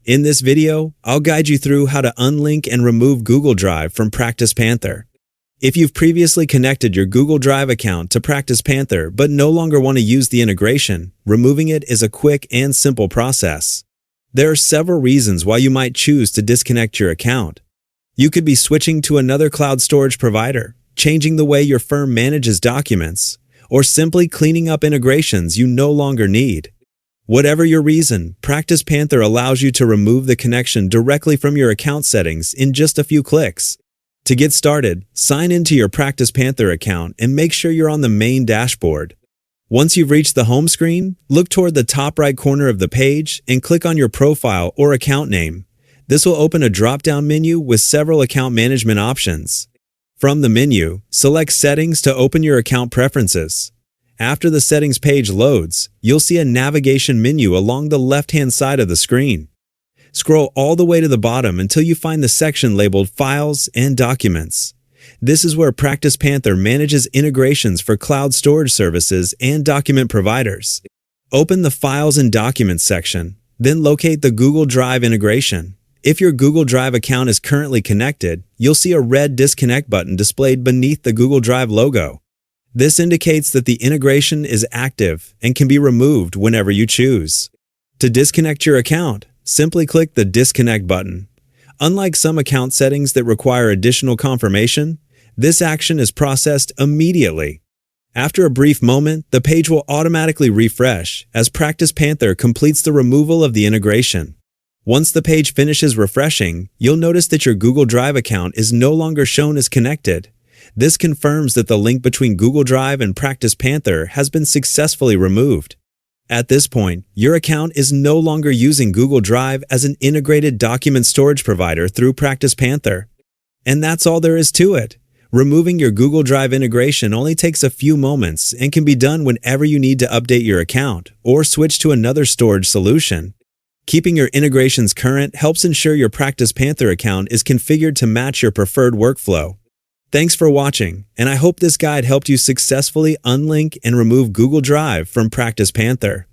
In this video, I'll guide you through how to unlink and remove Google Drive from PracticePanther. If you've previously connected your Google Drive account to PracticePanther but no longer want to use the integration, removing it is a quick and simple process. There are several reasons why you might choose to disconnect your account. You could be switching to another cloud storage provider, changing the way your firm manages documents, or simply cleaning up integrations you no longer need. Whatever your reason, PracticePanther allows you to remove the connection directly from your account settings in just a few clicks. To get started, sign into your PracticePanther account and make sure you're on the main dashboard. Once you've reached the home screen, look toward the top right corner of the page and click on your profile or account name. This will open a drop-down menu with several account management options. From the menu, select Settings to open your account preferences. After the settings page loads, you'll see a navigation menu along the left-hand side of the screen. Scroll all the way to the bottom until you find the section labeled Files and Documents. This is where PracticePanther manages integrations for cloud storage services and document providers. Open the Files and Documents section, then locate the Google Drive integration. If your Google Drive account is currently connected, you'll see a red disconnect button displayed beneath the Google Drive logo. This indicates that the integration is active and can be removed whenever you choose. To disconnect your account, simply click the Disconnect button. Unlike some account settings that require additional confirmation, this action is processed immediately. After a brief moment, the page will automatically refresh as PracticePanther completes the removal of the integration. Once the page finishes refreshing, you'll notice that your Google Drive account is no longer shown as connected. This confirms that the link between Google Drive and PracticePanther has been successfully removed. At this point, your account is no longer using Google Drive as an integrated document storage provider through PracticePanther. And that's all there is to it. Removing your Google Drive integration only takes a few moments and can be done whenever you need to update your account or switch to another storage solution. Keeping your integrations current helps ensure your PracticePanther account is configured to match your preferred workflow. Thanks for watching, and I hope this guide helped you successfully unlink and remove Google Drive from PracticePanther.